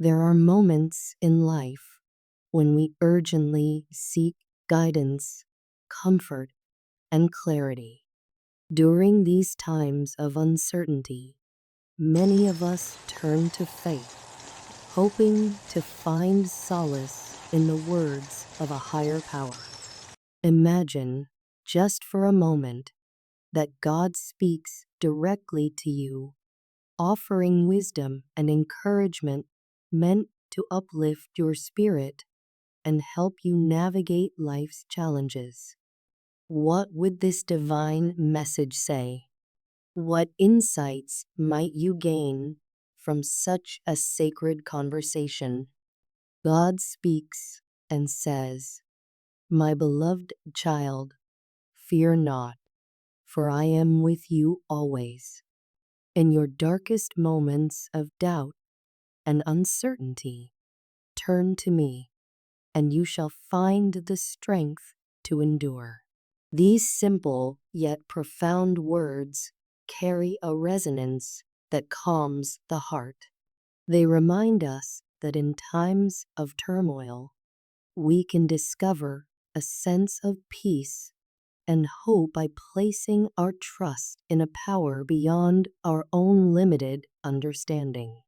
There are moments in life when we urgently seek guidance, comfort, and clarity. During these times of uncertainty, many of us turn to faith, hoping to find solace in the words of a higher power. Imagine, just for a moment, that God speaks directly to you, offering wisdom and encouragement meant to uplift your spirit and help you navigate life's challenges. What would this divine message say? What insights might you gain from such a sacred conversation? God speaks and says, "My beloved child, fear not, for I am with you always. In your darkest moments of doubt and uncertainty, turn to me, and you shall find the strength to endure." These simple yet profound words carry a resonance that calms the heart. They remind us that in times of turmoil, we can discover a sense of peace and hope by placing our trust in a power beyond our own limited understanding.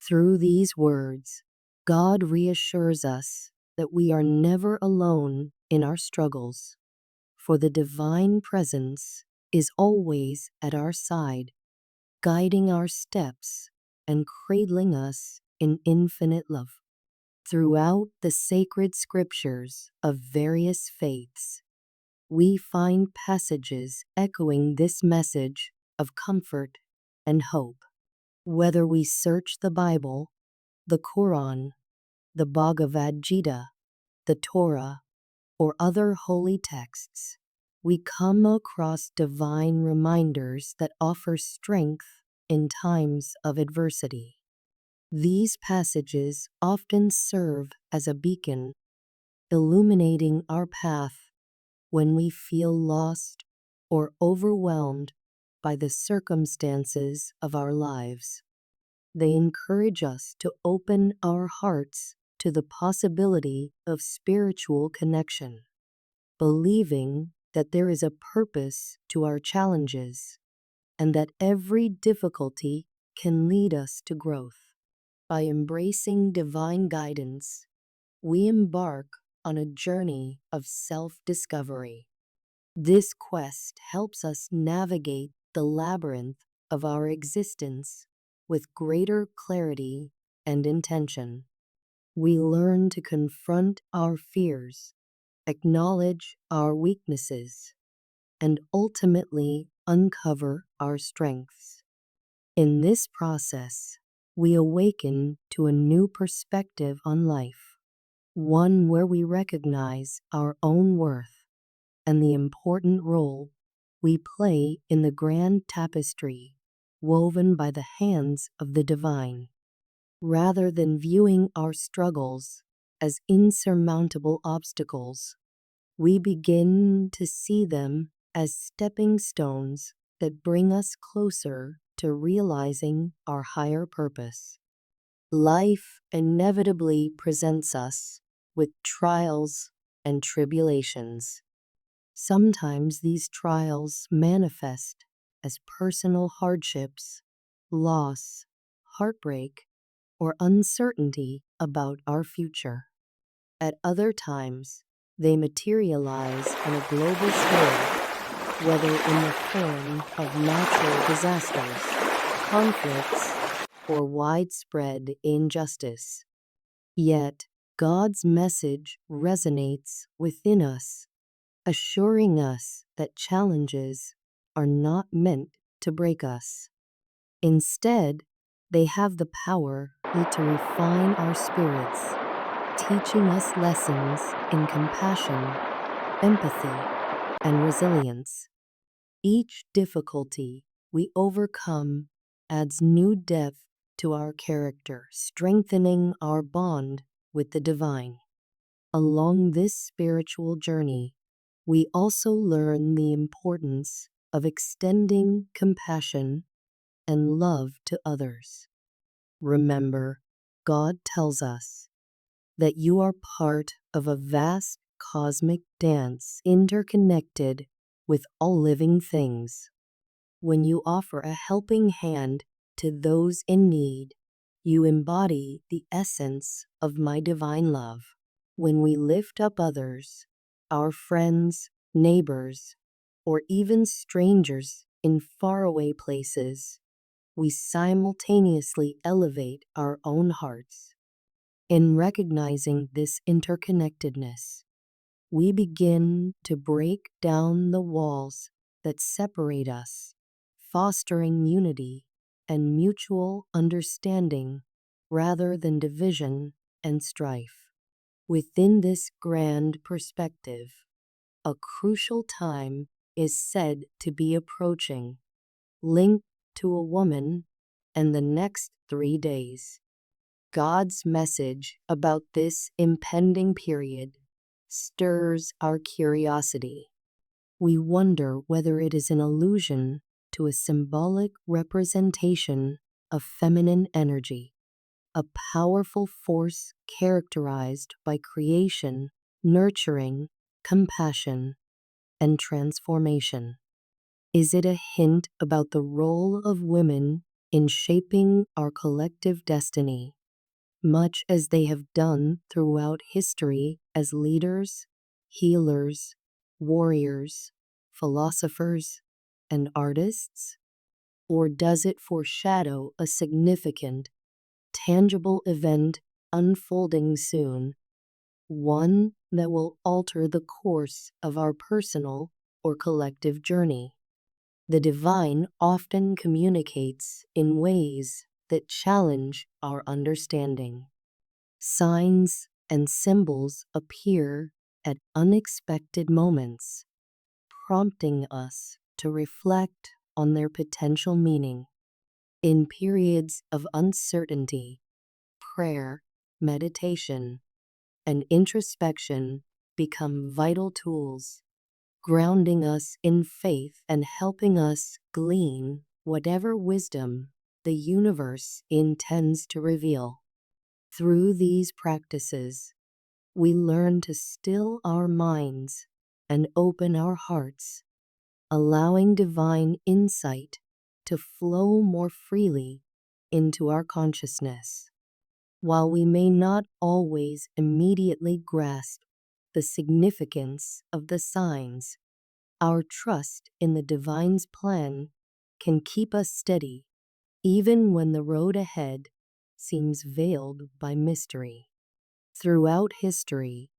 Through these words, God reassures us that we are never alone in our struggles, for the divine presence is always at our side, guiding our steps and cradling us in infinite love. Throughout the sacred scriptures of various faiths, we find passages echoing this message of comfort and hope. Whether we search the Bible, the Quran, the Bhagavad Gita, the Torah, or other holy texts, we come across divine reminders that offer strength in times of adversity. These passages often serve as a beacon, illuminating our path when we feel lost or overwhelmed by the circumstances of our lives. They encourage us to open our hearts to the possibility of spiritual connection, believing that there is a purpose to our challenges and that every difficulty can lead us to growth. By embracing divine guidance, we embark on a journey of self-discovery. This quest helps us navigate the labyrinth of our existence with greater clarity and intention. We learn to confront our fears, acknowledge our weaknesses, and ultimately uncover our strengths. In this process, we awaken to a new perspective on life, one where we recognize our own worth and the important role we play in the grand tapestry woven by the hands of the divine. Rather than viewing our struggles as insurmountable obstacles, we begin to see them as stepping stones that bring us closer to realizing our higher purpose. Life inevitably presents us with trials and tribulations. Sometimes these trials manifest as personal hardships, loss, heartbreak, or uncertainty about our future. At other times, they materialize on a global scale, whether in the form of natural disasters, conflicts, or widespread injustice. Yet, God's message resonates within us, assuring us that challenges are not meant to break us. Instead, they have the power to refine our spirits, teaching us lessons in compassion, empathy, and resilience. Each difficulty we overcome adds new depth to our character, strengthening our bond with the divine. Along this spiritual journey, we also learn the importance of extending compassion and love to others. Remember, God tells us that you are part of a vast cosmic dance interconnected with all living things. When you offer a helping hand to those in need, you embody the essence of my divine love. When we lift up others, our friends, neighbors, or even strangers in faraway places, we simultaneously elevate our own hearts. In recognizing this interconnectedness, we begin to break down the walls that separate us, fostering unity and mutual understanding rather than division and strife. Within this grand perspective, a crucial time is said to be approaching, linked to a woman and the next 3 days. God's message about this impending period stirs our curiosity. We wonder whether it is an allusion to a symbolic representation of feminine energy, a powerful force characterized by creation, nurturing, compassion, and transformation. Is it a hint about the role of women in shaping our collective destiny, much as they have done throughout history as leaders, healers, warriors, philosophers, and artists? Or does it foreshadow a significant, tangible event unfolding soon, one that will alter the course of our personal or collective journey? The divine often communicates in ways that challenge our understanding. Signs and symbols appear at unexpected moments, prompting us to reflect on their potential meaning. In periods of uncertainty, prayer, meditation, and introspection become vital tools, grounding us in faith and helping us glean whatever wisdom the universe intends to reveal. Through these practices, we learn to still our minds and open our hearts, allowing divine insight to flow more freely into our consciousness. While we may not always immediately grasp the significance of the signs, our trust in the divine's plan can keep us steady, even when the road ahead seems veiled by mystery. Throughout history,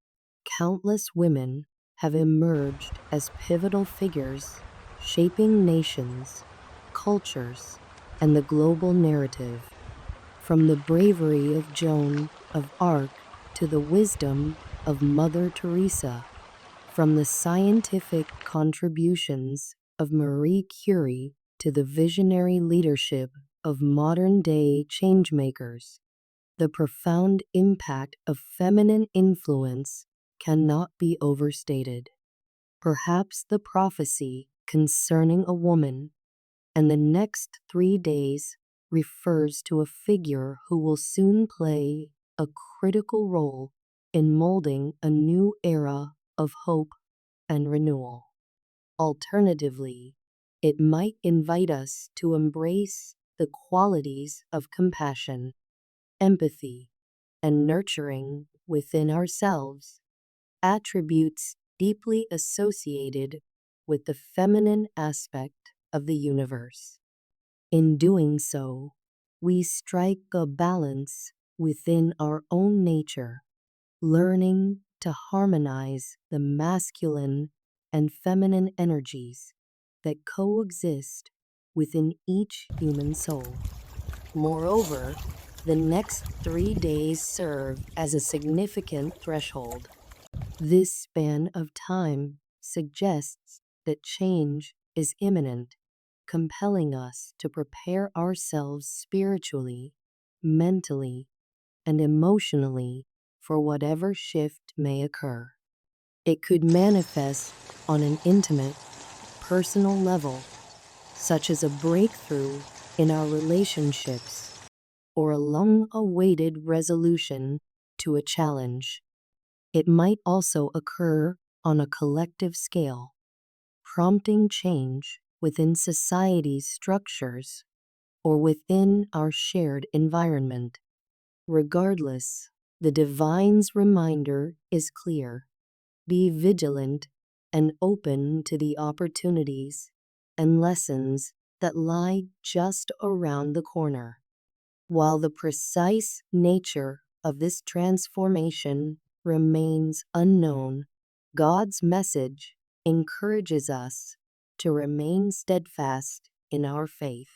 countless women have emerged as pivotal figures, shaping nations, cultures, and the global narrative. From the bravery of Joan of Arc to the wisdom of Mother Teresa, from the scientific contributions of Marie Curie to the visionary leadership of modern-day changemakers, the profound impact of feminine influence cannot be overstated. Perhaps the prophecy concerning a woman and the next 3 days refers to a figure who will soon play a critical role in molding a new era of hope and renewal. Alternatively, it might invite us to embrace the qualities of compassion, empathy, and nurturing within ourselves, attributes deeply associated with the feminine aspect of the universe. In doing so, we strike a balance within our own nature, learning to harmonize the masculine and feminine energies that coexist within each human soul. Moreover, the next 3 days serve as a significant threshold. This span of time suggests that change is imminent, compelling us to prepare ourselves spiritually, mentally, and emotionally for whatever shift may occur. It could manifest on an intimate, personal level, such as a breakthrough in our relationships, or a long-awaited resolution to a challenge. It might also occur on a collective scale, prompting change within society's structures or within our shared environment. Regardless, the divine's reminder is clear. Be vigilant and open to the opportunities and lessons that lie just around the corner. While the precise nature of this transformation remains unknown, God's message encourages us to remain steadfast in our faith.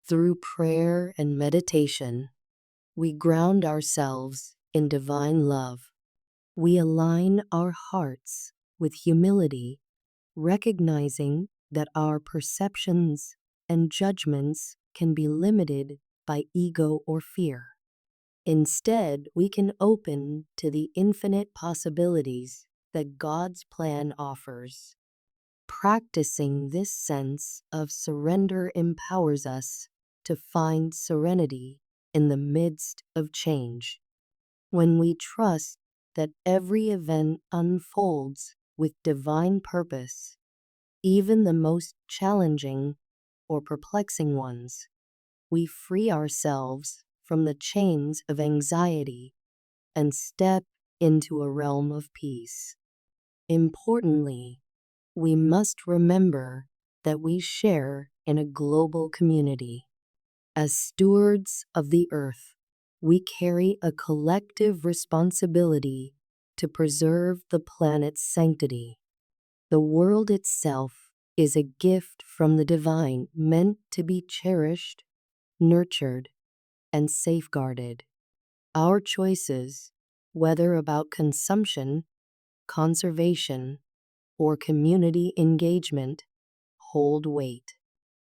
Through prayer and meditation, we ground ourselves in divine love. We align our hearts with humility, recognizing that our perceptions and judgments can be limited by ego or fear. Instead, we can open to the infinite possibilities that God's plan offers. Practicing this sense of surrender empowers us to find serenity in the midst of change. When we trust that every event unfolds with divine purpose, even the most challenging or perplexing ones, we free ourselves from the chains of anxiety and step into a realm of peace. Importantly, we must remember that we share in a global community. As stewards of the earth, we carry a collective responsibility to preserve the planet's sanctity. The world itself is a gift from the divine meant to be cherished, nurtured, and safeguarded. Our choices, whether about consumption, conservation, or community engagement, hold weight.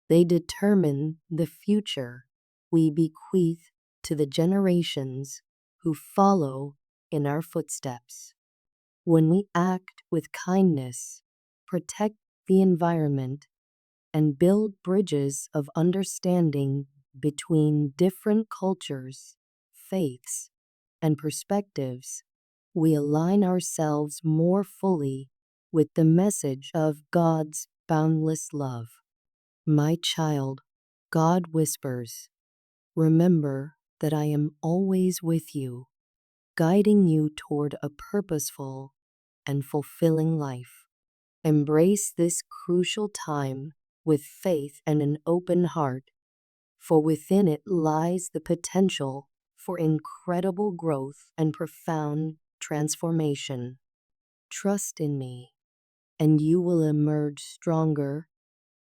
They determine the future we bequeath to the generations who follow in our footsteps. When we act with kindness, protect the environment, and build bridges of understanding between different cultures, faiths, and perspectives, we align ourselves more fully with the message of God's boundless love. My child, God whispers, remember that I am always with you, guiding you toward a purposeful and fulfilling life. Embrace this crucial time with faith and an open heart, for within it lies the potential for incredible growth and profound transformation. Trust in me, and you will emerge stronger,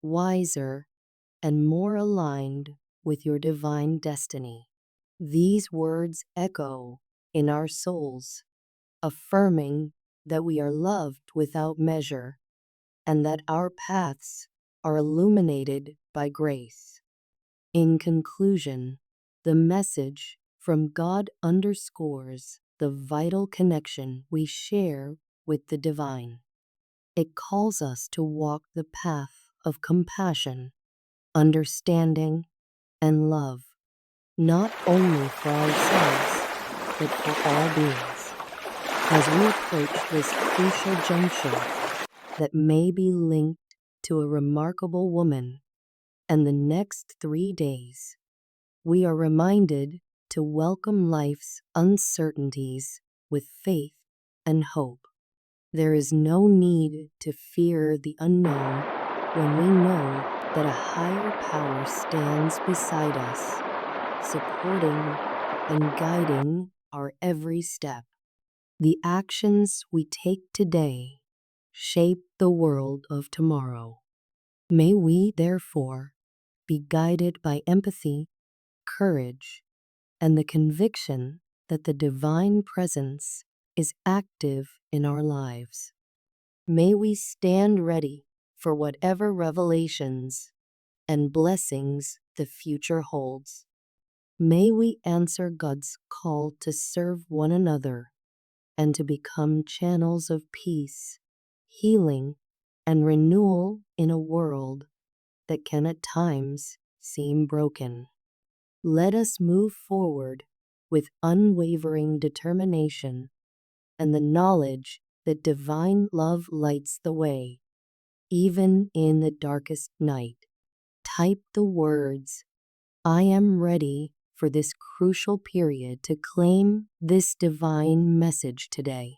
wiser, and more aligned with your divine destiny. These words echo in our souls, affirming that we are loved without measure and that our paths are illuminated by grace. In conclusion, the message from God underscores the vital connection we share with the divine. It calls us to walk the path of compassion, understanding, and love, not only for ourselves, but for all beings. As we approach this crucial juncture that may be linked to a remarkable woman and the next 3 days, we are reminded to welcome life's uncertainties with faith and hope. There is no need to fear the unknown when we know that a higher power stands beside us, supporting and guiding our every step. The actions we take today shape the world of tomorrow. May we, therefore, be guided by empathy, courage, and the conviction that the divine presence is active in our lives. May we stand ready for whatever revelations and blessings the future holds. May we answer God's call to serve one another and to become channels of peace, healing, and renewal in a world that can at times seem broken. Let us move forward with unwavering determination and the knowledge that divine love lights the way, even in the darkest night. Type the words, "I am ready for this crucial period," to claim this divine message today.